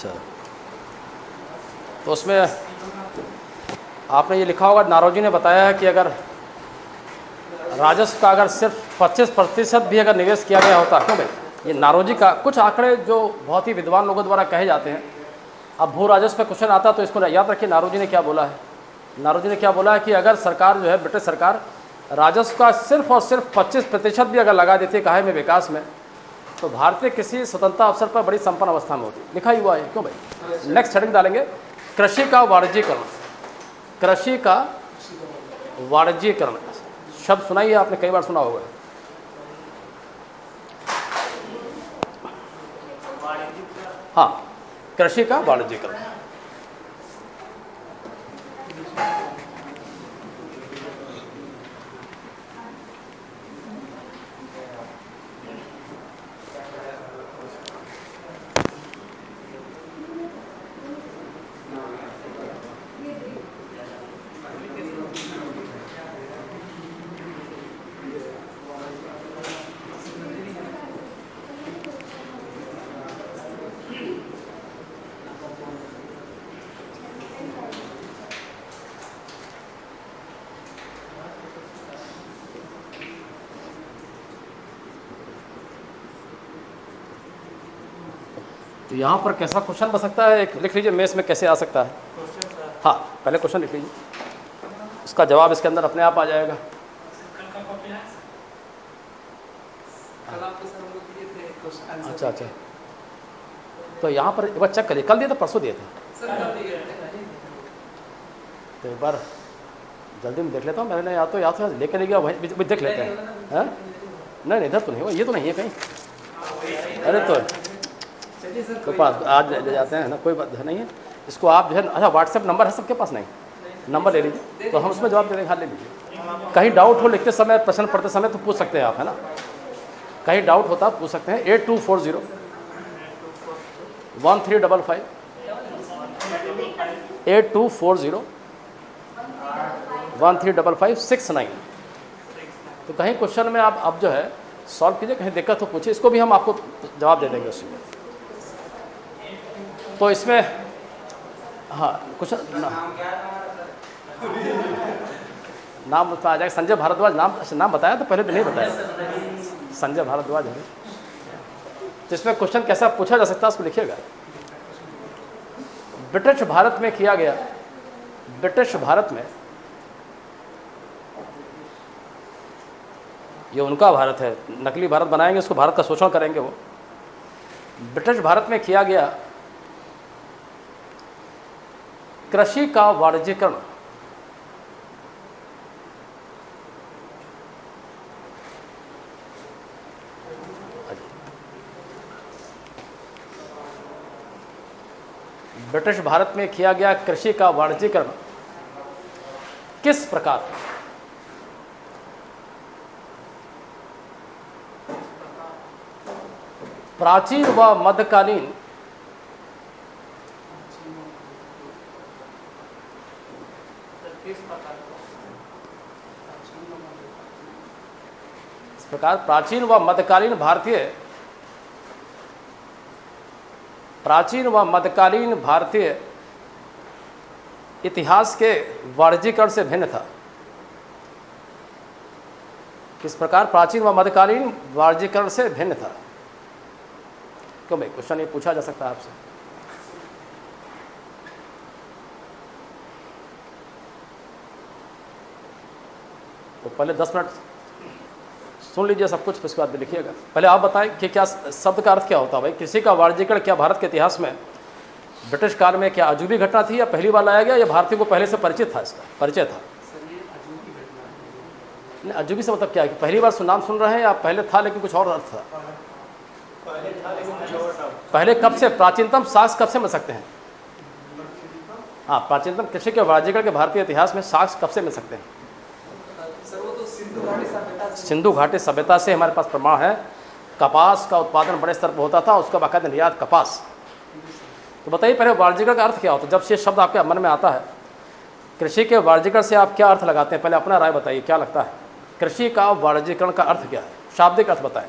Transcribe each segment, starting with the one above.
अच्छा, तो उसमें आपने ये लिखा होगा, नारोजी ने बताया है कि अगर राजस्व का अगर सिर्फ 25% भी अगर निवेश किया गया होता, क्यों भाई, ये नारोजी का कुछ आंकड़े जो बहुत ही विद्वान लोगों द्वारा कहे जाते हैं। अब भू राजस्व पे क्वेश्चन आता तो इसको याद रखिए नारोजी ने क्या बोला है। नारोजी ने क्या बोला है कि अगर सरकार जो है, ब्रिटिश सरकार राजस्व का सिर्फ और सिर्फ 25% भी अगर लगा देती है काहे में, विकास में, तो भारतीय कृषि स्वतंत्रता अवसर पर बड़ी संपन्न अवस्था में होती। लिखा ही हुआ है, क्यों भाई। नेक्स्ट हेडिंग डालेंगे, कृषि का वाणिज्यीकरण। कृषि का वाणिज्यीकरण शब्द सुनाइए, आपने कई बार सुना होगा। हाँ, कृषि का वाणिज्यीकरण। तो यहाँ पर कैसा क्वेश्चन बन सकता है, एक लिख लीजिए, मेष में कैसे आ सकता है। हाँ, पहले क्वेश्चन लिख लीजिए, उसका जवाब इसके अंदर अपने आप आ जाएगा। अच्छा अच्छा, तो यहाँ पर एक बार चेक करिए, कल दिए थे परसों दिए थे, तो एक बार जल्दी में देख लेता हूँ। मैंने या तो लेके नहीं गया, वही देख लेते हैं। हाँ, नहीं इधर तो नहीं हुआ, ये तो नहीं है कहीं। अरे तो पास आज ले जाते हैं ना, कोई बात नहीं है। इसको आप जो है, अच्छा व्हाट्सएप नंबर है सबके पास? नहीं, नंबर ले लीजिए तो हम उसमें जवाब दे देंगे। हाँ ले लीजिए, कहीं डाउट हो लिखते समय, प्रश्न पढ़ते समय तो पूछ सकते हैं आप, है ना, कहीं डाउट होता पूछ सकते हैं। 8240 1355 8240 135569। तो कहीं क्वेश्चन में आप अब जो है सॉल्व कीजिए, कहीं दिक्कत हो पूछिए, इसको भी हम आपको जवाब दे देंगे उसमें। तो इसमें हाँ क्वेश्चन नाम तो आ जाएगा, संजय भारद्वाज नाम बताया तो पहले तो नहीं बताया, संजय भारद्वाज है। तो इसमें क्वेश्चन कैसा पूछा जा सकता है उसको लिखिएगा। ब्रिटिश भारत में किया गया, ब्रिटिश भारत में, ये उनका भारत है, नकली भारत बनाएंगे, उसको भारत का शोषण करेंगे वो। ब्रिटिश भारत में किया गया कृषि का वाणिज्यीकरण ब्रिटिश भारत में किया गया कृषि का वाणिज्यीकरण किस प्रकार? प्राचीन व मध्यकालीन इस प्रकार प्राचीन व मध्यकालीन भारतीय इतिहास के वाणिज्यीकरण से भिन्न था। किस प्रकार प्राचीन व मध्यकालीन वाणिज्यीकरण से भिन्न था? क्यों भाई, क्वेश्चन ये पूछा जा सकता है आपसे। तो पहले 10 मिनट सुन लीजिए सब कुछ, उसके बाद भी लिखिएगा। पहले आप बताएं कि क्या शब्द का अर्थ क्या होता है भाई। कृषि का वाणिज्यीकरण क्या भारत के इतिहास में ब्रिटिश काल में क्या अजूबी घटना थी, या पहली बार लाया गया, या भारतीयों को पहले से परिचित था, इसका परिचय था? नहीं, अजूबी से मतलब क्या है कि पहली बार नाम सुन रहे हैं, या पहले था लेकिन कुछ और अर्थ था? पहले कब से, प्राचीनतम साक्ष्य कब से मिल सकते हैं? हाँ, प्राचीनतम कृषि के वाणिज्यीकरण के भारतीय इतिहास में साक्ष्य कब से मिल सकते हैं? सिंधु घाटी सभ्यता से हमारे पास प्रमाण है। कपास का उत्पादन बड़े स्तर पर होता था, उसका बाकायदा निर्यात कपास। तो बताइए पहले वाणिज्यीकरण का अर्थ क्या होता है? जब ये शब्द आपके मन में आता है, कृषि के वाणिज्यीकरण से आप क्या अर्थ लगाते हैं? पहले अपना राय बताइए, क्या लगता है कृषि का वाणिज्यीकरण का अर्थ क्या है? शाब्दिक अर्थ बताएं।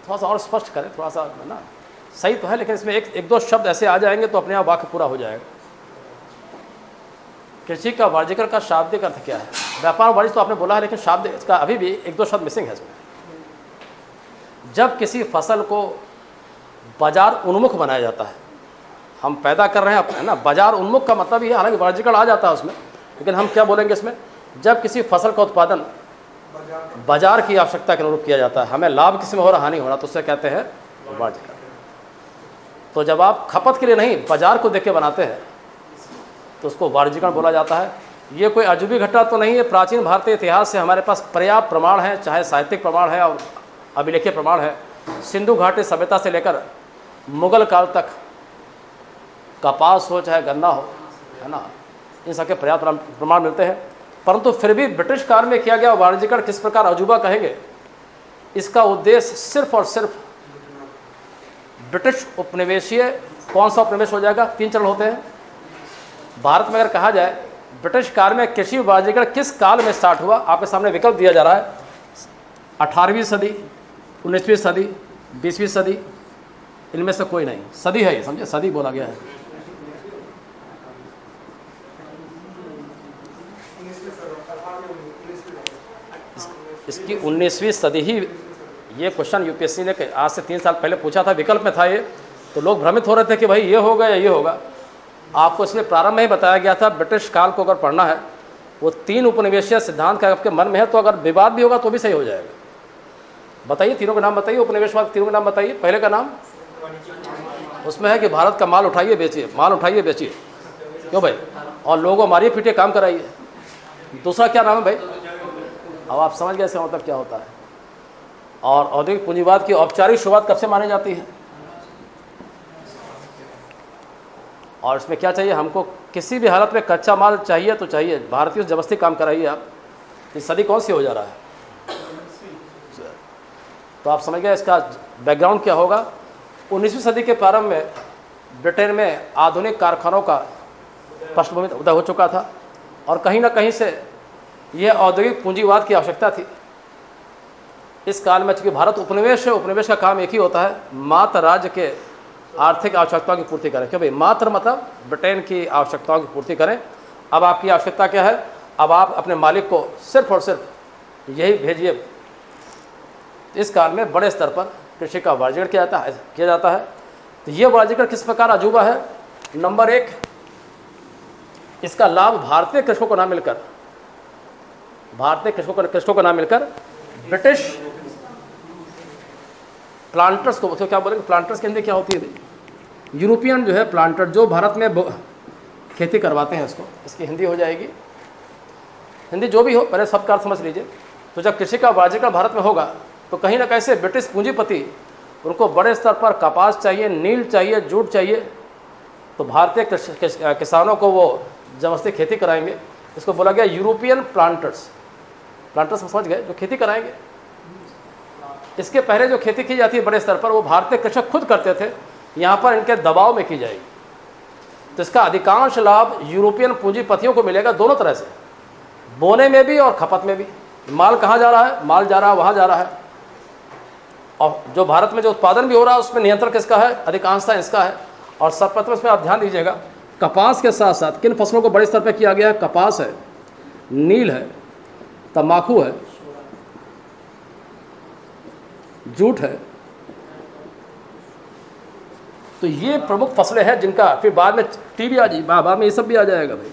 थोड़ा सा और स्पष्ट करें, थोड़ा सा है ना, सही तो है लेकिन इसमें एक दो शब्द ऐसे आ जाएंगे तो अपने आप वाक्य पूरा हो जाएगा। कृषि का वाणिज्यीकरण का शाब्दिक अर्थ क्या है? व्यापार वाणिज्य तो आपने बोला है लेकिन शाब्दिक इसका अभी भी एक दो शब्द मिसिंग है इसमें। जब किसी फसल को बाजार उन्मुख बनाया जाता है, हम पैदा कर रहे हैं है ना, बाजार उन्मुख का मतलब ये, हालांकि वाणिज्यीकरण आ जाता है उसमें, लेकिन हम क्या बोलेंगे इसमें, जब किसी फसल का उत्पादन बाजार की आवश्यकता के अनुरूप किया जाता है, हमें लाभ किसी में हो रहा हानि हो रहा, तो उससे कहते हैं वाणिज्यीकरण। तो जब आप खपत के लिए नहीं बाजार को देख के बनाते हैं तो उसको वाणिज्यीकरण बोला जाता है। ये कोई अजूबी घटना तो नहीं है, प्राचीन भारतीय इतिहास से हमारे पास पर्याप्त प्रमाण है, चाहे साहित्यिक प्रमाण है और अभिलेखीय प्रमाण है। सिंधु घाटी सभ्यता से लेकर मुगल काल तक कपास हो चाहे गन्ना हो, है ना, इन सबके पर्याप्त प्रमाण मिलते हैं। परंतु फिर भी ब्रिटिश काल में किया गया वाणिज्यीकरण किस प्रकार अजूबा कहेंगे, इसका उद्देश्य सिर्फ और सिर्फ ब्रिटिश उपनिवेशीय, कौन सा उपनिवेश हो जाएगा, 3 चरण होते हैं भारत में। अगर कहा जाए ब्रिटिश काल में कृषि वाणिज्यीकरण किस काल में स्टार्ट हुआ, आपके सामने विकल्प दिया जा रहा है, 18वीं सदी, 19वीं सदी, 20वीं सदी, इनमें से कोई नहीं। सदी है ये, समझे, सदी बोला गया है। इसकी 19वीं सदी ही, ये क्वेश्चन यूपीएससी ने आज से 3 साल पहले पूछा था, विकल्प में था ये, तो लोग भ्रमित हो रहे थे कि भाई ये होगा या ये होगा। आपको इसलिए प्रारंभ में ही बताया गया था, ब्रिटिश काल को अगर पढ़ना है, वो 3 उपनिवेशीय सिद्धांत का आपके मन में है, तो अगर विवाद भी होगा तो भी सही हो जाएगा। बताइए तीनों के नाम बताइए, उपनिवेशवाद तीनों के नाम बताइए। पहले का नाम उसमें है कि भारत का माल उठाइए बेचिए, माल उठाइए बेचिए, क्यों भाई, और लोगों को मारिए पीटिए काम कराइए। दूसरा क्या नाम है भाई, अब आप समझ गए इसका मतलब क्या होता है। और औद्योगिक पूंजीवाद की औपचारिक शुरुआत कब से मानी जाती है, और इसमें क्या चाहिए हमको, किसी भी हालत में कच्चा माल चाहिए तो चाहिए, भारतीय जबरदस्ती काम कराइए आप। ये सदी कौन सी हो जा रहा है, तो आप समझ गए इसका बैकग्राउंड क्या होगा। 19वीं सदी के प्रारंभ में ब्रिटेन में आधुनिक कारखानों का पृष्ठभूमि उदय हो चुका था, और कहीं ना कहीं से यह औद्योगिक पूंजीवाद की आवश्यकता थी। इस काल में चूँकि भारत उपनिवेश है, उपनिवेश का काम एक ही होता है, मात्र राज्य के आर्थिक आवश्यकताओं की पूर्ति करें। क्यों भाई, मात्र मतलब ब्रिटेन की आवश्यकताओं की पूर्ति करें। अब आपकी आवश्यकता क्या है, अब आप अपने मालिक को सिर्फ और सिर्फ यही भेजिए। इस काल में बड़े स्तर पर कृषि का वाणिज्यीकरण किया जाता है। तो ये वाणिज्यीकरण किस प्रकार अजूबा है, नंबर 1, इसका लाभ भारतीय कृषकों को ना मिलकर, कृषकों को ना मिलकर ब्रिटिश प्लांटर्स को, तो क्या बोलेंगे, प्लांटर्स के हिंदी क्या होती है, यूरोपियन जो है प्लांटर, जो भारत में खेती करवाते हैं, इसकी हिंदी हो जाएगी, हिंदी जो भी हो, पहले सब का अर्थ समझ लीजिए। तो जब कृषि का वाणिज्यीकरण भारत में होगा तो कहीं ना कहीं से ब्रिटिश पूंजीपति, उनको बड़े स्तर पर कपास चाहिए, नील चाहिए, जूट चाहिए, तो भारतीय किसानों को वो जबरदस्ती खेती कराएंगे। इसको बोला गया यूरोपियन प्लांटर्स समझ गए, जो खेती कराएंगे। इसके पहले जो खेती की जाती है बड़े स्तर पर, वो भारतीय कृषक खुद करते थे, यहाँ पर इनके दबाव में की जाएगी। तो इसका अधिकांश लाभ यूरोपियन पूंजीपतियों को मिलेगा, दोनों तरह से, बोने में भी और खपत में भी। माल कहाँ जा रहा है, माल जा रहा है वहाँ जा रहा है, और जो भारत में जो उत्पादन भी हो रहा है उसमें नियंत्रण किसका है, अधिकांशता इसका है। और सर्वप्रथम इसमें आप ध्यान दीजिएगा, कपास के साथ साथ किन फसलों को बड़े स्तर पर किया गया है, कपास है, नील है, तंबाकू है, जूट है। तो ये प्रमुख फसलें हैं जिनका फिर बाद में टी भी आ जाएगी, बाद में ये सब भी आ जाएगा भाई।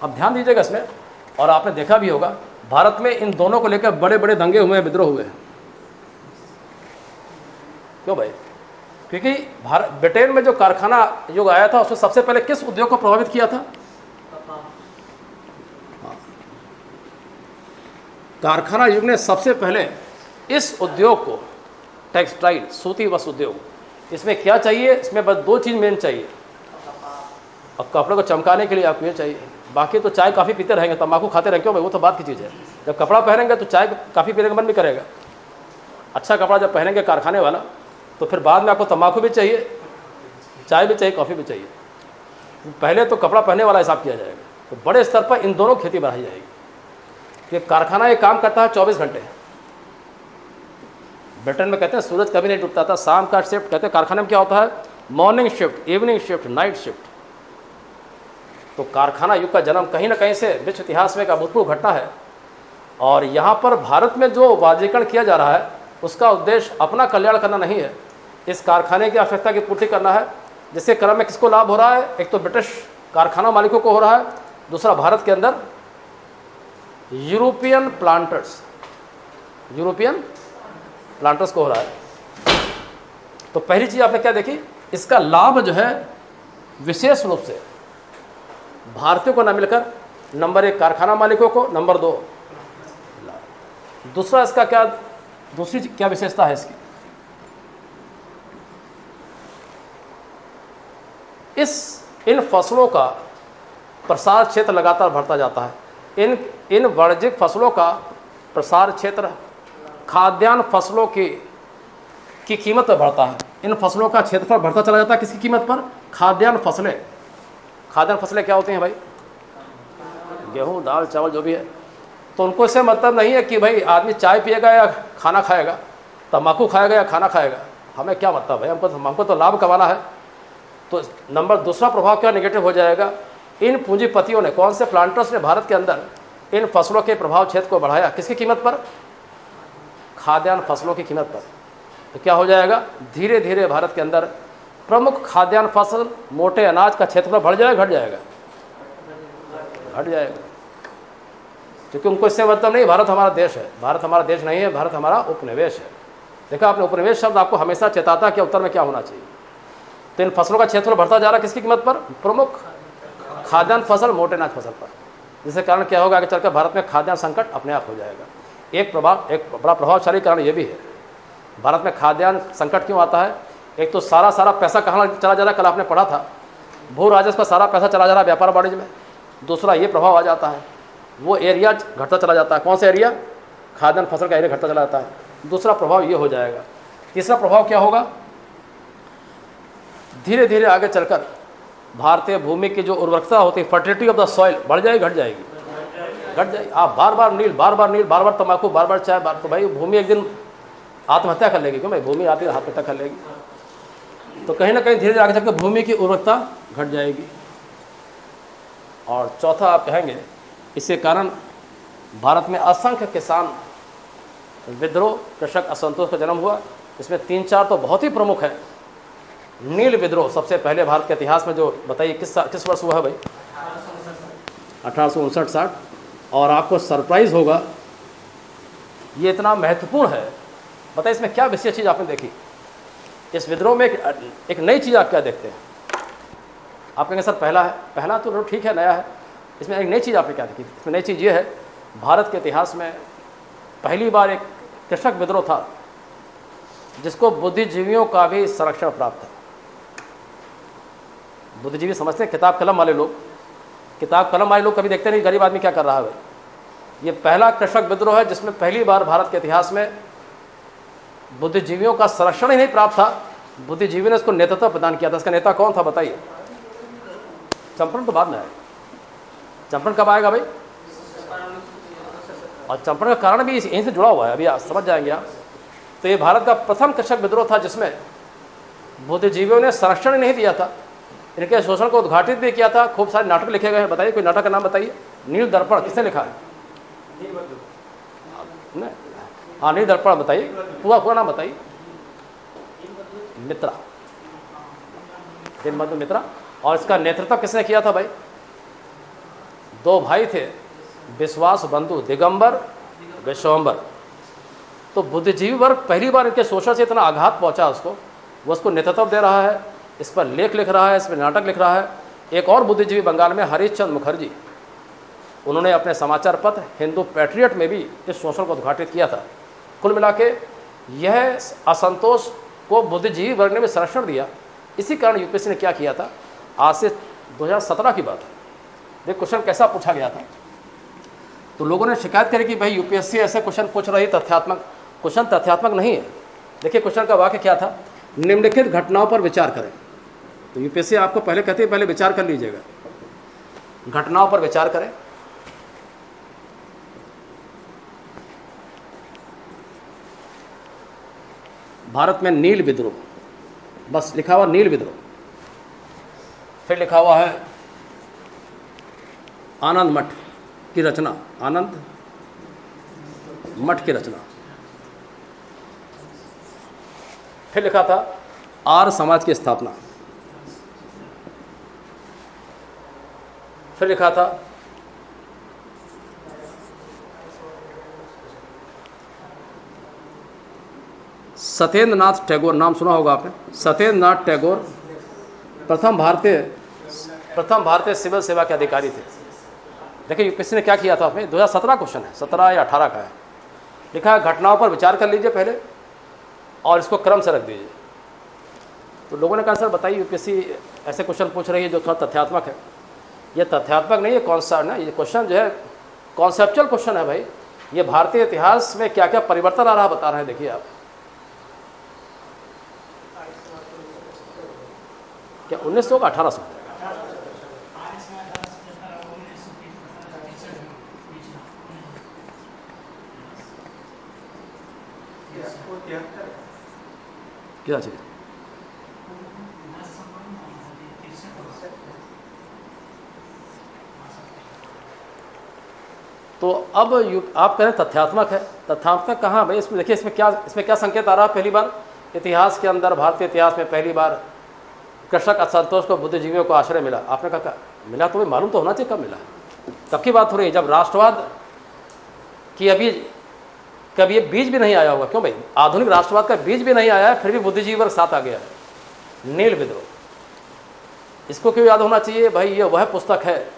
अब ध्यान दीजिएगा इसमें, और आपने देखा भी होगा भारत में इन दोनों को लेकर बड़े बड़े दंगे हुए हैं, विद्रोह हुए हैं। क्यों भाई, क्योंकि ब्रिटेन में जो कारखाना युग आया था उसमें सबसे पहले किस उद्योग को प्रभावित किया था, कारखाना युग ने सबसे पहले इस उद्योग को, टेक्सटाइल, सूती वस्त्र उद्योग, इसमें क्या चाहिए, इसमें बस 2 चीज़ मेन चाहिए, और कपड़े को चमकाने के लिए आपको ये चाहिए। बाकी तो चाय काफ़ी पीते रहेंगे, तंबाकू खाते रहेंगे, क्यों भाई, वो तो बात की चीज़ है। जब कपड़ा पहनेंगे तो चाय काफ़ी पीने का मन भी करेगा। अच्छा कपड़ा जब पहनेंगे कारखाने वाला, तो फिर बाद में आपको तंबाकू भी चाहिए, चाय भी चाहिए, कॉफ़ी भी चाहिए। पहले तो कपड़ा पहनने वाला हिसाब किया जाएगा। तो बड़े स्तर पर इन दोनों खेती बढ़ाई जाएगी। कि कारखाना ये काम करता है 24 घंटे, ब्रिटेन में कहते हैं सूरज कभी नहीं डूबता था, शाम का शिफ्ट कहते हैं कारखाने में क्या होता है, morning shift, evening shift, night shift. तो कारखाना युग का जन्म कहीं ना कहीं से विश्व इतिहास में एक अभूतपूर्व घटना है। और यहाँ पर भारत में जो वाणिज्यीकरण किया जा रहा है उसका उद्देश्य अपना कल्याण करना नहीं है, इस कारखाने की आवश्यकता की पूर्ति करना है, जिसके क्रम में किसको लाभ हो रहा है, एक तो ब्रिटिश कारखाना मालिकों को हो रहा है, दूसरा भारत के अंदर यूरोपियन प्लांटर्स को हो रहा है। तो पहली चीज़ आपने क्या देखी, इसका लाभ जो है विशेष रूप से भारतीयों को न मिलकर नंबर 1 कारखाना मालिकों को, नंबर 2 दूसरा इसका क्या, दूसरी क्या विशेषता है इसकी, इन फसलों का प्रसार क्षेत्र लगातार बढ़ता जाता है। इन वाणिज्यिक फसलों का प्रसार क्षेत्र खाद्यान्न फसलों की कीमत पर बढ़ता है। इन फसलों का क्षेत्रफल बढ़ता चला जाता है, किसकी कीमत पर, खाद्यान्न फसलें क्या होती हैं भाई, गेहूँ, दाल, चावल जो भी है। तो उनको इससे मतलब नहीं है कि भाई आदमी चाय पिएगा या खाना खाएगा, तम्बाकू खाएगा या खाना खाएगा, हमें क्या मतलब है, हमको तो लाभ कमाना है। तो नंबर दूसरा प्रभाव क्या नेगेटिव हो जाएगा, इन पूंजीपतियों ने, कौन से प्लांटर्स ने भारत के अंदर इन फसलों के प्रभाव क्षेत्र को बढ़ाया, किसकी कीमत पर, खाद्यान्न फसलों की कीमत पर। तो क्या हो जाएगा, धीरे धीरे भारत के अंदर प्रमुख खाद्यान्न फसल, मोटे अनाज का क्षेत्रफल बढ़ जाएगा, घट जाएगा, क्योंकि उनको इससे मतलब नहीं भारत हमारा देश है, भारत हमारा देश नहीं है, भारत हमारा उपनिवेश है। देखा आपने, उपनिवेश शब्द आपको हमेशा चेताता कि उत्तर में क्या होना चाहिए। तो इन फसलों का क्षेत्रफल बढ़ता जा रहा है, किसकी कीमत पर, प्रमुख खाद्यान्न फसल, मोटे अनाज फसल पर, जिसके कारण क्या होगा, आगे चलकर भारत में खाद्यान्न संकट अपने आप हो जाएगा। एक बड़ा प्रभावशाली कारण ये भी है, भारत में खाद्यान्न संकट क्यों आता है, एक तो सारा पैसा कहाँ चला जा रहा है, कल आपने पढ़ा था, भू राजस्व का सारा पैसा चला जा रहा है व्यापार वाणिज्य में। दूसरा ये प्रभाव आ जाता है, वो एरिया घटता चला जाता है, कौन सा एरिया, खाद्यान्न फसल का एरिया घटता चला जाता है। दूसरा प्रभाव ये हो जाएगा। तीसरा प्रभाव क्या होगा, धीरे धीरे आगे चलकर भारतीय भूमि की जो उर्वरकता होती है, फर्टिलिटी ऑफ द सॉइल बढ़ जाएगी, घट जाएगी। आप बार बार नील, बार बार तंबाकू, बार बार चाय, तो भाई भूमि एक दिन आत्महत्या कर लेगी। क्यों भाई, भूमि आत्महत्या कर लेगी। तो कहीं ना कहीं धीरे धीरे आगे चलकर भूमि की उर्वरकता घट जाएगी। और चौथा आप कहेंगे, इसके कारण भारत में असंख्य किसान विद्रोह, कृषक असंतोष का जन्म हुआ। इसमें 3-4 तो बहुत ही प्रमुख है। नील विद्रोह सबसे पहले भारत के इतिहास में, जो बताइए किस वर्ष हुआ है भाई, 1859-60। और आपको सरप्राइज होगा, ये इतना महत्वपूर्ण है। बताइए इसमें क्या विशेष चीज़ आपने देखी इस विद्रोह में, एक नई चीज़ आप क्या देखते हैं। आप कहेंगे सर पहला तो ठीक है, नया है, इसमें एक नई चीज़ आपने क्या देखी। इसमें नई चीज़ ये है, भारत के इतिहास में पहली बार एक कृषक विद्रोह था जिसको बुद्धिजीवियों का भी संरक्षण प्राप्त था। बुद्धिजीवी समझते हैं, किताब कलम वाले लोग कभी देखते नहीं गरीब आदमी क्या कर रहा है। ये पहला कृषक विद्रोह है जिसमें पहली बार भारत के इतिहास में बुद्धिजीवियों का संरक्षण ही नहीं प्राप्त था, बुद्धिजीवी ने इसको नेतृत्व प्रदान किया था। इसका नेता कौन था बताइए। चंपारण तो बाद में आया, चंपारण कब आएगा भाई, और चंपारण का कारण भी यहीं से जुड़ा हुआ है, अभी आप समझ जाएंगे आप। तो ये भारत का प्रथम कृषक विद्रोह था जिसमें बुद्धिजीवियों ने संरक्षण ही नहीं दिया था, इनके शोषण को उद्घाटित भी किया था। खूब सारे नाटक लिखे गए हैं। बताइए कोई नाटक का नाम बताइए। नील दर्पण किसने लिखा है, हाँ नील दर्पण बताइए, पूरा नाम बताइए। मित्रा, दीनबंधु मित्रा। और इसका नेतृत्व किसने किया था भाई, 2 भाई थे, विश्वास बंधु दिगंबर विश्वम्बर। तो बुद्धिजीवी वर्ग पहली बार इनके शोषण से इतना आघात पहुंचा उसको, वो उसको नेतृत्व दे रहा है, इस पर लेख लिख रहा है, इस पर नाटक लिख रहा है। एक और बुद्धिजीवी बंगाल में हरीशचंद्र मुखर्जी, उन्होंने अपने समाचार पत्र हिंदू पैट्रियट में भी इस शोषण को उद्घाटित किया था। कुल मिला के यह असंतोष को बुद्धिजीवी वर्ग ने भी संरक्षण दिया। इसी कारण यूपीएससी ने क्या किया था, आज से 2017 की बात है, देख क्वेश्चन कैसा पूछा गया था। तो लोगों ने शिकायत करी कि भाई यूपीएससी ऐसे क्वेश्चन पूछ रही, तथ्यात्मक क्वेश्चन तथ्यात्मक नहीं है। देखिए क्वेश्चन का वाक्य क्या था, निम्नलिखित घटनाओं पर विचार करें। तो यूपीएससी आपको पहले कहते हैं पहले विचार कर लीजिएगा, घटनाओं पर विचार करें। भारत में नील विद्रोह, बस लिखा हुआ नील विद्रोह। फिर लिखा हुआ है आनंद मठ की रचना, आनंद मठ की रचना। फिर लिखा था आर्य समाज की स्थापना। फिर लिखा था सत्येंद्र नाथ टैगोर, नाम सुना होगा आपने, सत्येंद्र नाथ टैगोर प्रथम भारतीय सिविल सेवा के अधिकारी थे। देखिए किसी ने क्या किया था उसमें, 2017 क्वेश्चन है, 17 या 18 का है। लिखा है घटनाओं पर विचार कर लीजिए पहले और इसको क्रम से रख दीजिए। तो लोगों ने कहा सर बताइए यूपीएससी ऐसे क्वेश्चन पूछ रही है जो थोड़ा तथ्यात्मक है। ये तथ्यात्मक नहीं है, कॉन्सेप्ट ना, ये क्वेश्चन जो है कॉन्सेप्चुअल क्वेश्चन है भाई। ये भारतीय इतिहास में क्या क्या परिवर्तन आ रहा बता रहे हैं, देखिए आप। क्या 1900 का 1800? क्या चाहिए? तो अब आप कह रहे हैं तथ्यात्मक है, तथ्यात्मक कहाँ भाई? इसमें देखिए इसमें क्या संकेत आ रहा है। पहली बार इतिहास के अंदर, भारतीय इतिहास में पहली बार कृषक असंतोष को बुद्धिजीवियों को आश्रय मिला। आपने कहा मिला तो भाई मालूम तो होना चाहिए कब मिला। तब की बात हो रही है जब राष्ट्रवाद की अभी कभी ये बीज भी नहीं आया होगा। क्यों भाई? आधुनिक राष्ट्रवाद का बीज भी नहीं आया है, फिर भी बुद्धिजीवी वर्ग साथ आ गया है। नील विद्रोह, इसको क्यों याद होना चाहिए भाई? ये वह पुस्तक है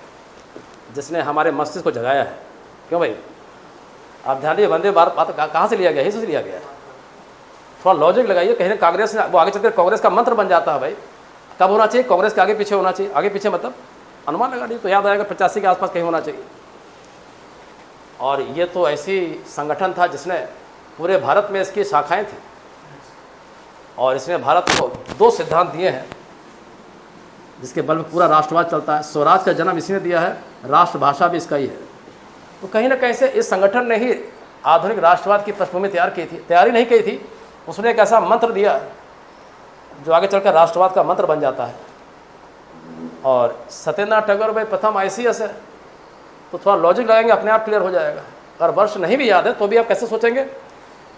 जिसने हमारे मस्तिष्क को जगाया है। क्यों भाई? आप ध्यान दीजिए, वंदे भारत बात कहाँ से लिया गया? इसी से लिया गया है। थोड़ा लॉजिक लगाइए, कहीं ना कांग्रेस वो आगे चलकर कांग्रेस का मंत्र बन जाता है भाई। कब होना चाहिए? कांग्रेस के आगे पीछे होना चाहिए। आगे पीछे मतलब अनुमान लगा लीजिए तो याद आएगा 85 के आसपास कहीं होना चाहिए। और ये तो ऐसी संगठन था जिसने पूरे भारत में इसकी शाखाएं थी और इसने भारत को 2 सिद्धांत दिए हैं जिसके बल में पूरा राष्ट्रवाद चलता है। स्वराज का जन्म इसी ने दिया है, राष्ट्रभाषा भी इसका ही है। तो कहीं ना कहीं से इस संगठन ने ही आधुनिक राष्ट्रवाद की पृष्ठभूमि तैयारी नहीं की थी। उसने एक ऐसा मंत्र दिया जो आगे चलकर राष्ट्रवाद का मंत्र बन जाता है। और सत्येंद्र नाथ टैगोर भाई प्रथम ICS है, तो थोड़ा लॉजिक लगाएंगे अपने आप क्लियर हो जाएगा। अगर वर्ष नहीं भी याद है तो भी आप कैसे सोचेंगे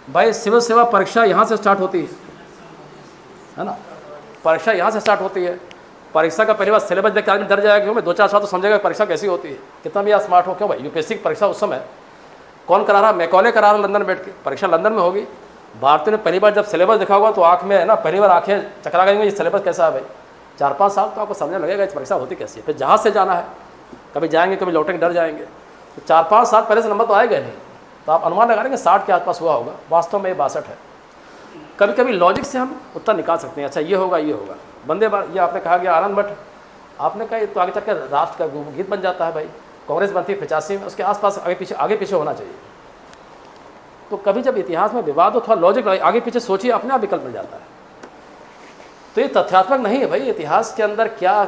भाई? सिविल सेवा परीक्षा यहाँ से स्टार्ट होती है ना, परीक्षा यहाँ से स्टार्ट होती है। परीक्षा का पहली बार सिलेबस देख के आदमी डर जाएगा। क्यों भाई? 2-4 साल तो समझेगा परीक्षा कैसी होती है, कितना भी आप स्मार्ट हो। क्यों भाई? यूपीएससी की परीक्षा उस समय कौन करा रहा? मैकॉले करा रहा लंदन बैठ के, परीक्षा लंदन में होगी। भारतीयों ने पहली बार जब सिलेबस देखा होगा तो आँख में है ना पहली बार आँखें चकरा गई, ये सिलेबस कैसा है भाई? 4-5 साल तो आपको समझने लगेगा इस परीक्षा होती कैसी है। फिर जहाज़ से जाना है, कभी जाएंगे कभी लौटेंगे, डर जाएंगे। तो 4-5 साल पहले से नंबर तो आएगा नहीं, तो आप अनुमान लगा लेंगे 60 के आसपास हुआ होगा। वास्तव में ये 62 है। कभी कभी लॉजिक से हम उत्तर निकाल सकते हैं, अच्छा ये होगा ये होगा। वंदे भारत, ये आपने कहा गया आनंद मठ, आपने कहा तो आगे चल कर राष्ट्र का गीत बन जाता है भाई। कांग्रेस बनती है 85 में, उसके आसपास आगे पीछे होना चाहिए। तो कभी जब इतिहास में विवाद हो थोड़ा लॉजिक आगे पीछे सोचिए, अपने आप विकल्प मिल जाता है। तो ये तथ्यात्मक नहीं है भाई, इतिहास के अंदर क्या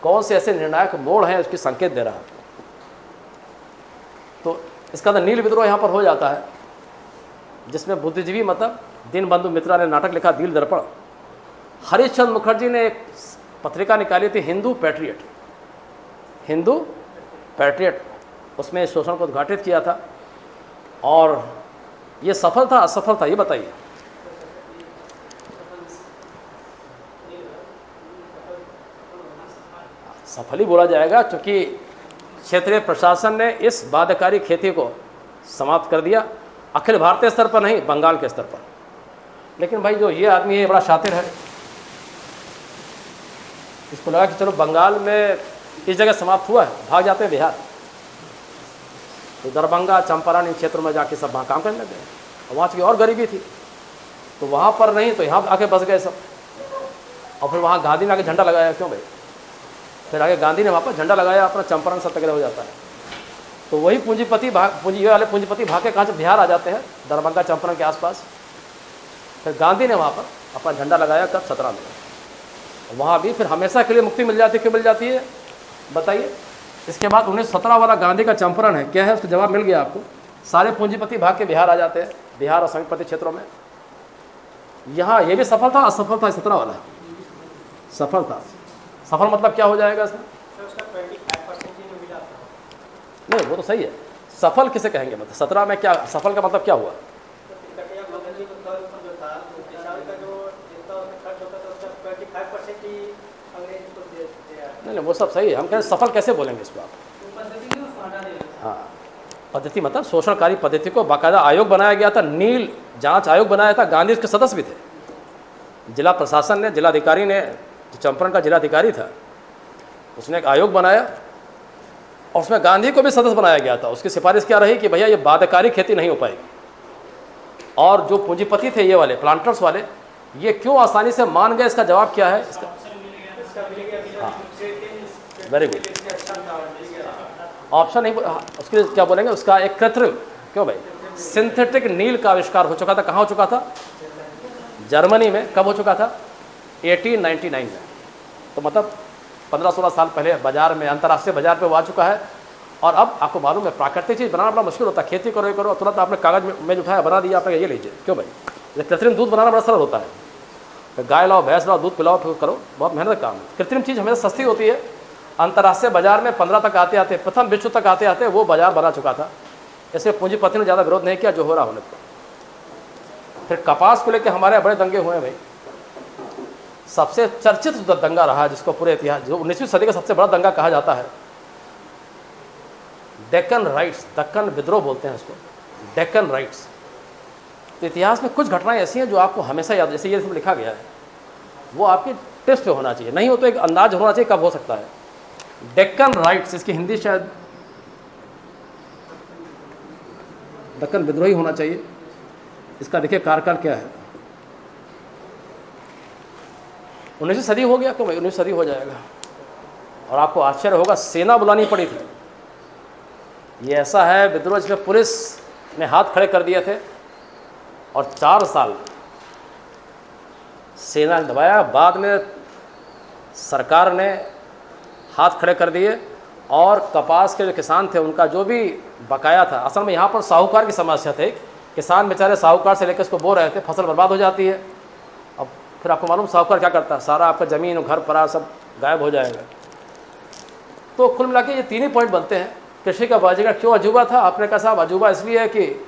कौन से ऐसे निर्णायक मोड़ हैं उसकी संकेत दे रहा है। तो इसका अंदर नील विद्रोह यहाँ पर हो जाता है जिसमें बुद्धिजीवी मतलब दीनबंधु मित्रा ने नाटक लिखा दिल दर्पण। हरीशचंद्र मुखर्जी ने एक पत्रिका निकाली थी हिंदू पैट्रियट, उसमें शोषण को उद्घाटित किया था। और ये सफल था असफल था, ये बताइए? सफल ही बोला जाएगा क्योंकि क्षेत्रीय प्रशासन ने इस बाध्यकारी खेती को समाप्त कर दिया, अखिल भारतीय स्तर पर नहीं, बंगाल के स्तर पर। लेकिन भाई जो ये आदमी है बड़ा शातिर है, इसको लगा कि चलो बंगाल में इस जगह समाप्त हुआ है, भाग जाते हैं बिहार। तो दरभंगा चंपारण इन क्षेत्रों में जाके सब वहाँ काम करने लगे। और वहाँ की और गरीबी थी तो वहाँ पर नहीं तो यहाँ आके बस गए सब। और फिर वहाँ गांधी ने आके झंडा लगाया। क्यों भाई? फिर आगे गांधी ने वहाँ पर झंडा लगाया, अपना चंपारण सत्याग्रह हो जाता है। तो वही पूंजीपति भाग के कहाँ से बिहार आ जाते हैं, दरभंगा चंपारण के आसपास। फिर गांधी ने वहाँ पर अपना झंडा लगाया कब? 17 में। वहाँ भी फिर हमेशा के लिए मुक्ति मिल जाती है। क्यों मिल जाती है बताइए? इसके बाद 1917 वाला गांधी का चंपारण है, क्या है उसका जवाब मिल गया आपको। सारे पूंजीपति भाग के बिहार आ जाते हैं, बिहार और संघपति क्षेत्रों में। यहाँ ये भी सफल था, असफल था, 17 वाला सफल था। सफल मतलब क्या हो जाएगा इसमें? नहीं वो तो सही है, सफल किसे कहेंगे? मतलब 17 में क्या सफल का मतलब क्या हुआ? नहीं वो सब सही है, हम कहें सफल कैसे बोलेंगे इस पर आप? हाँ, पद्धति मतलब शोषणकारी पद्धति को बाकायदा आयोग बनाया गया था, नील जांच आयोग बनाया था, गांधी उसके सदस्य भी थे। जिला प्रशासन ने, जिलाधिकारी ने, जो चंपारण का जिलाधिकारी था उसने एक आयोग बनाया और उसमें गांधी को भी सदस्य बनाया गया था। उसकी सिफारिश क्या रही कि भैया ये बाध्यकारी खेती नहीं हो पाएगी, और जो पूंजीपति थे ये वाले प्लांटर्स वाले, ये क्यों आसानी से मान गए? इसका जवाब क्या है? इसका हाँ वेरी गुड, ऑप्शन नहीं, उसके क्या बोलेंगे, उसका एक कृत्रिम, क्यों भाई, सिंथेटिक नील का आविष्कार हो चुका था। कहाँ हो चुका था? जर्मनी में। कब हो चुका था? 1899 में। तो मतलब 15-16 साल पहले बाजार में, अंतर्राष्ट्रीय बाजार पे वो आ चुका है। और अब आपको मालूम है प्राकृतिक चीज़ बनाना बड़ा मुश्किल होता है। खेती करो, ये करो, तुरंत आपने कागज में उठाया, बना दिया, आपने ये लीजिए। क्यों भाई? ये कृत्रिम दूध बनाना बड़ा सरल होता है, तो गाय लाओ, भैंस लाओ, दूध पिलाओ, फिर करो, बहुत मेहनत का काम है। कृत्रिम चीज़ हमेशा सस्ती होती है। अंतर्राष्ट्रीय बाजार में 15 तक आते आते, प्रथम विश्व तक आते आते वो बाजार बना चुका था। इसलिए पूंजीपति ने ज़्यादा विरोध नहीं किया, जो हो रहा होने पर। फिर कपास को लेकर हमारे बड़े दंगे हुए भाई। सबसे चर्चित दंगा रहा जिसको पूरे इतिहास, जो 19वीं सदी का सबसे बड़ा दंगा कहा जाता है, डेक्कन राइट्स, दक्कन विद्रोह बोलते हैं उसको, डेक्कन राइट्स। तो इतिहास में कुछ घटनाएं ऐसी हैं जो आपको हमेशा याद, जैसे ये इसमें लिखा गया है, वो आपके टेस्ट पे होना चाहिए, नहीं हो तो एक अंदाज होना चाहिए कब हो सकता है। डेक्कन राइट्स, इसकी हिंदी शायद दक्कन विद्रोह ही होना चाहिए। इसका देखिए कार्यकाल क्या है। 19वीं सदी हो गया, तो भाई 19वीं सदी हो जाएगा। और आपको आश्चर्य होगा, सेना बुलानी पड़ी थी। ये ऐसा है विद्रोह जिसमें पुलिस ने हाथ खड़े कर दिए थे और 4 साल सेना ने दबाया। बाद में सरकार ने हाथ खड़े कर दिए और कपास के जो किसान थे उनका जो भी बकाया था, असल में यहाँ पर साहूकार की समस्या थी। किसान बेचारे साहूकार से लेकर इसको बो रहे थे, फसल बर्बाद हो जाती है। अब फिर आपको मालूम साहूकार क्या करता है, सारा आपका ज़मीन और घर परा सब गायब हो जाएगा। तो कुल मिला के ये 3 ही पॉइंट बनते हैं। कृषि का बाजीगर क्यों अजूबा था? आपने कहा साहब अजूबा इसलिए है कि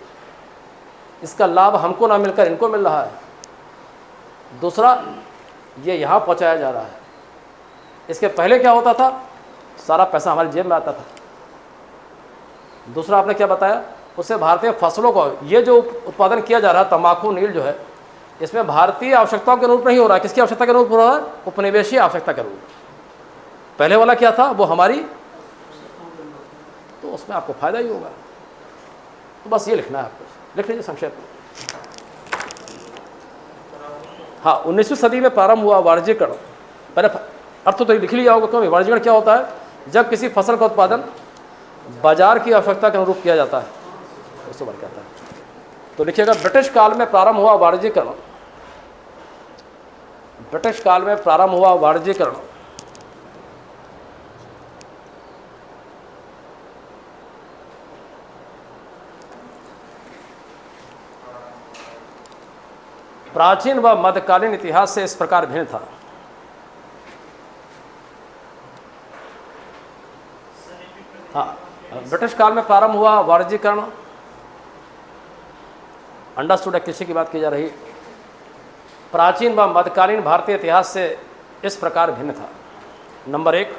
इसका लाभ हमको ना मिलकर इनको मिल रहा है। दूसरा, ये यहाँ पहुँचाया जा रहा है। इसके पहले क्या होता था? सारा पैसा हमारी जेब में आता था। दूसरा आपने क्या बताया, उससे भारतीय फसलों को, ये जो उत्पादन किया जा रहा है तंबाकू, नील जो है, इसमें भारतीय आवश्यकताओं के अनुरूप नहीं हो रहा है। किसकी आवश्यकता के अनुरूप हो रहा है? उपनिवेशीय आवश्यकता के अनुरूप। पहले वाला क्या था? वो हमारी, तो उसमें आपको फायदा ही होगा। तो बस ये लिखना है आपको, लिख लीजिए संक्षेप में। हाँ, 19वीं सदी में प्रारंभ हुआ वाणिज्यीकरण। पहले अर्थ तो लिख लिया होगा, क्यों? वाणिज्यीकरण क्या होता है? जब किसी फसल का उत्पादन बाजार की आवश्यकता के अनुरूप किया जाता है, उसको बात कहता है। तो लिखिएगा, ब्रिटिश काल में प्रारंभ हुआ वाणिज्यीकरण। ब्रिटिश काल में प्रारंभ हुआ वाणिज्यीकरण। प्राचीन व मध्यकालीन इतिहास से इस प्रकार भिन्न था। हाँ, ब्रिटिश काल में प्रारंभ हुआ वाणिज्यीकरण। अंडरस्टूड, कृषि की बात की जा रही। प्राचीन व मध्यकालीन भारतीय इतिहास से इस प्रकार भिन्न था। नंबर 1,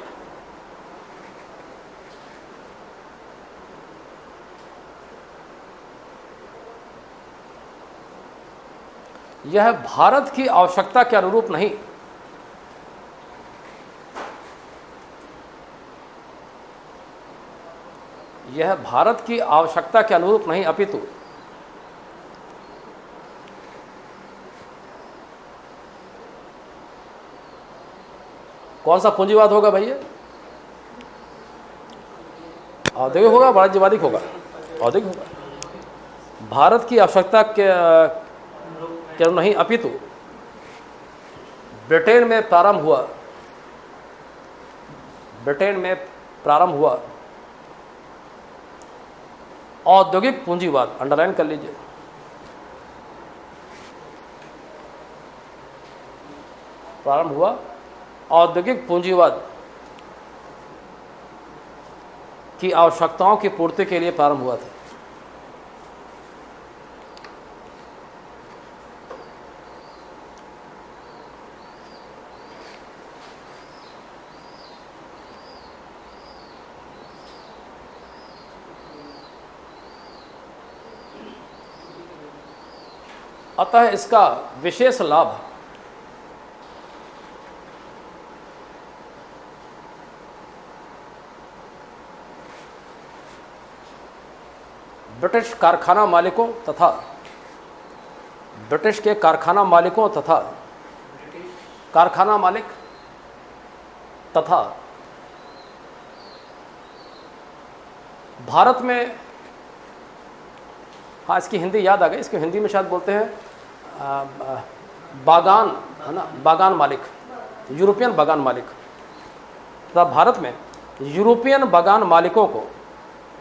यह भारत की आवश्यकता के अनुरूप नहीं, यह भारत की आवश्यकता के अनुरूप नहीं, अपितु कौन सा पूंजीवाद होगा भैया? औद्योगिक होगा, वाणिज्यवादी होगा? औद्योगिक होगा। भारत की आवश्यकता के नहीं, अपितु ब्रिटेन में प्रारंभ हुआ, ब्रिटेन में प्रारंभ हुआ औद्योगिक पूंजीवाद। अंडरलाइन कर लीजिए। प्रारंभ हुआ? औद्योगिक पूंजीवाद की आवश्यकताओं की पूर्ति के लिए प्रारंभ हुआ था। अतः इसका विशेष लाभ ब्रिटिश कारखाना मालिकों तथा ब्रिटिश के कारखाना मालिकों तथा कारखाना मालिक तथा भारत में, हाँ इसकी हिंदी याद आ गई, इसको हिंदी में शायद बोलते हैं बागान, है ना, बागान मालिक, यूरोपियन बागान मालिक। तथा भारत में यूरोपियन बागान मालिकों को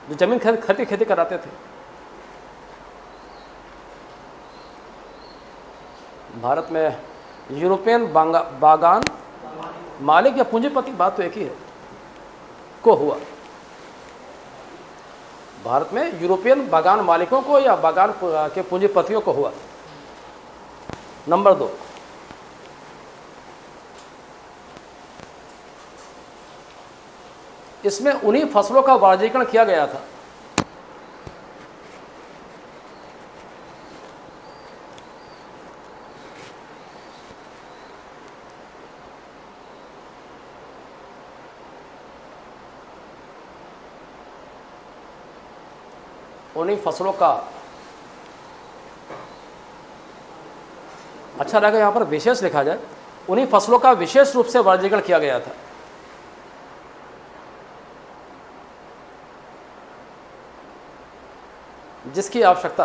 जो जमीन खेती कराते थे, भारत में यूरोपियन बागान मालिक या पूंजीपति, बात तो एक ही है, को हुआ। भारत में यूरोपियन बागान मालिकों को या बागान के पूंजीपतियों को हुआ। नंबर 2, इसमें उन्हीं फसलों का वाणिज्यीकरण किया गया था उन्हीं फसलों का, अच्छा रहेगा यहाँ पर विशेष लिखा जाए, उन्हीं फसलों का विशेष रूप से वाणिज्यीकरण किया गया था। जिसकी आवश्यकता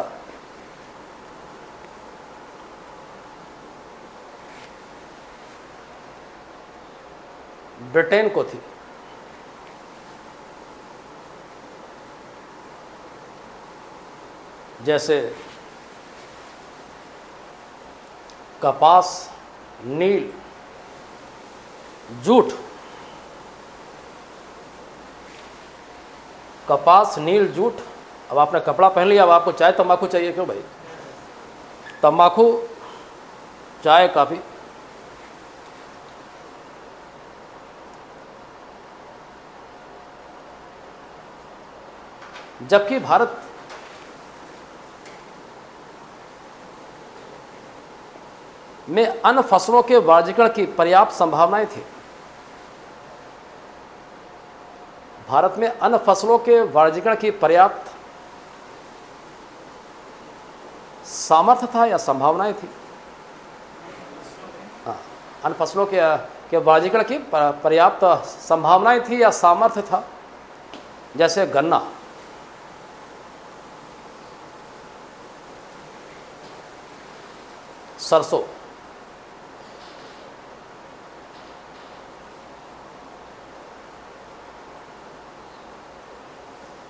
ब्रिटेन को थी। जैसे कपास, नील, जूट, कपास, नील, जूट। अब आपने कपड़ा पहन लिया, अब आपको चाय तंबाकू चाहिए क्यों भाई? तंबाकू, चाय, कॉफी। जबकि भारत में अन्य फसलों के वाणिज्यीकरण की पर्याप्त संभावनाएं थी। भारत में अन्य फसलों के वाणिज्यीकरण की पर्याप्त सामर्थ्य था या संभावनाएं थी? हाँ, अन्य फसलों के वाणिज्यीकरण की पर्याप्त संभावनाएं थी या सामर्थ्य था। जैसे गन्ना, सरसों,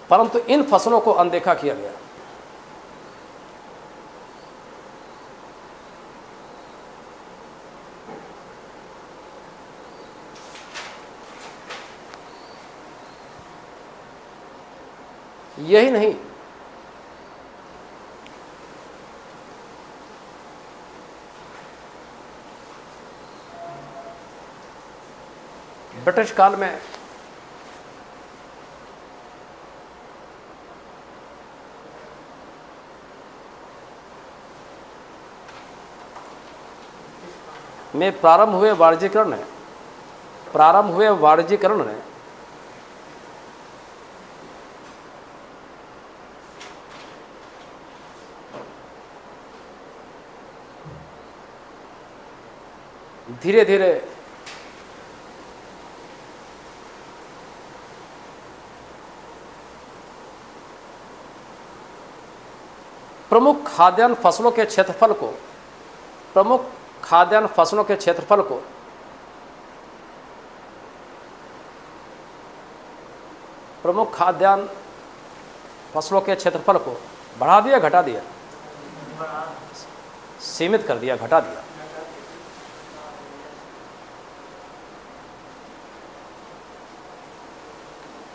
परंतु इन फसलों को अनदेखा किया गया। यही नहीं, ब्रिटिश काल में प्रारंभ हुए वाणिज्यीकरण ने धीरे धीरे प्रमुख खाद्यान्न फसलों के क्षेत्रफल को बढ़ा दिया, घटा दिया, सीमित कर दिया, घटा दिया।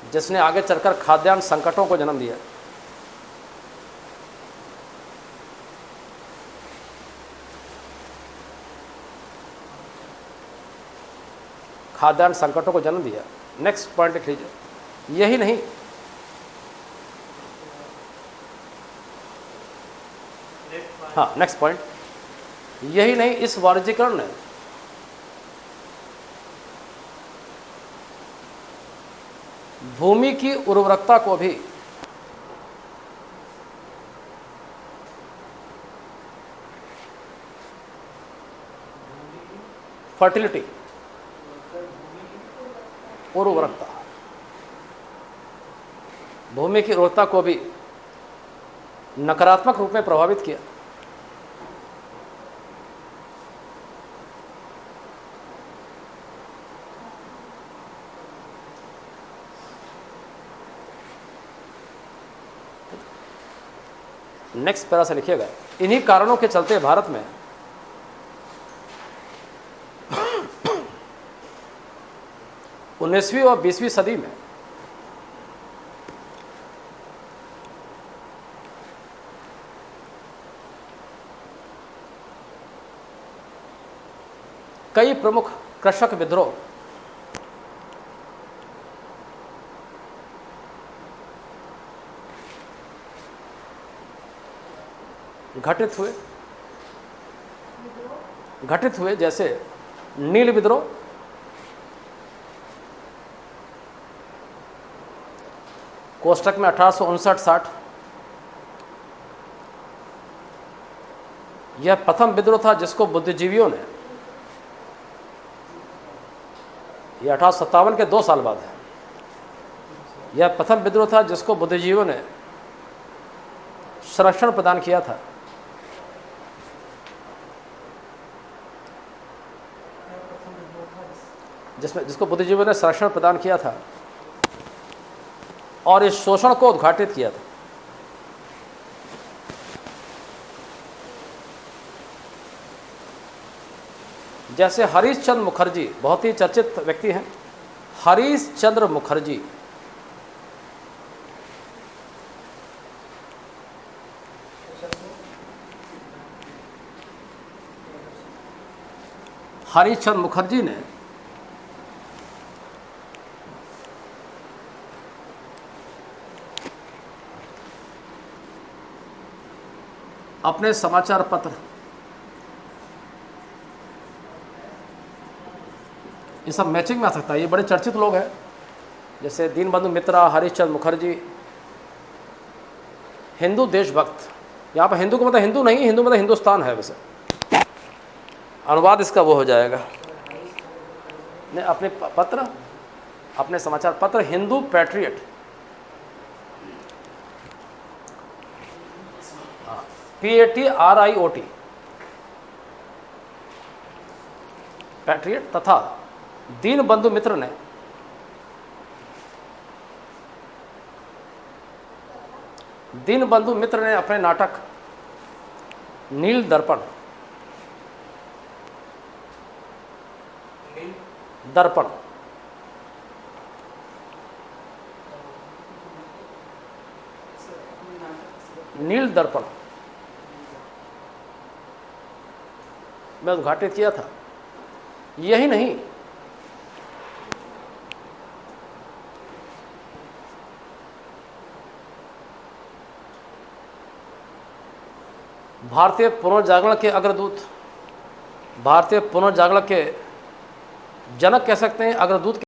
जिसने आगे चलकर खाद्यान्न संकटों को जन्म दिया। खाद्यान्न संकटों को जन्म दिया। नेक्स्ट पॉइंट लिख लीजिए। यही नहीं, हाँ नेक्स्ट पॉइंट, यही नहीं, इस वाणिज्यीकरण ने भूमि की उर्वरकता को भी फर्टिलिटी, उर्वरकता, भूमि की उर्वरकता को भी नकारात्मक रूप में प्रभावित किया। नेक्स्ट पैरा से लिखिएगा। इन्हीं कारणों के चलते भारत में उन्नीसवीं और 20वीं सदी में कई प्रमुख कृषक विद्रोह घटित हुए, जैसे नील विद्रोह, कोष्टक में 1859-60। यह प्रथम विद्रोह था जिसको बुद्धिजीवियों ने, यह 1857 के 2 साल बाद है, यह प्रथम विद्रोह था जिसको बुद्धिजीवियों ने संरक्षण प्रदान किया था। जिसको बुद्धिजीवियों ने संरक्षण प्रदान किया था और इस शोषण को उद्घाटित किया था। जैसे हरीश चंद्र मुखर्जी, बहुत ही चर्चित व्यक्ति हैं, हरीश चंद्र मुखर्जी, हरीश चंद्र मुखर्जी ने अपने समाचार पत्र, ये सब मैचिंग में आ सकता है, ये बड़े चर्चित लोग हैं, जैसे दीनबंधु मित्रा, हरीश चंद्र मुखर्जी, हिंदू देशभक्त। यहाँ पर हिंदू का मतलब हिंदू नहीं, हिंदू मतलब हिंदुस्तान है, वैसे अनुवाद इसका वो हो जाएगा। ने अपने पत्र, अपने समाचार पत्र हिंदू पैट्रियट, PATRIOT, पैट्रियट, तथा दीनबंधु मित्र ने अपने नाटक नील दर्पण, नील दर्पण में उद्घाटित किया था। यही नहीं, भारतीय पुनर्जागरण के अग्रदूत, भारतीय पुनर्जागरण के जनक कह सकते हैं, अग्रदूत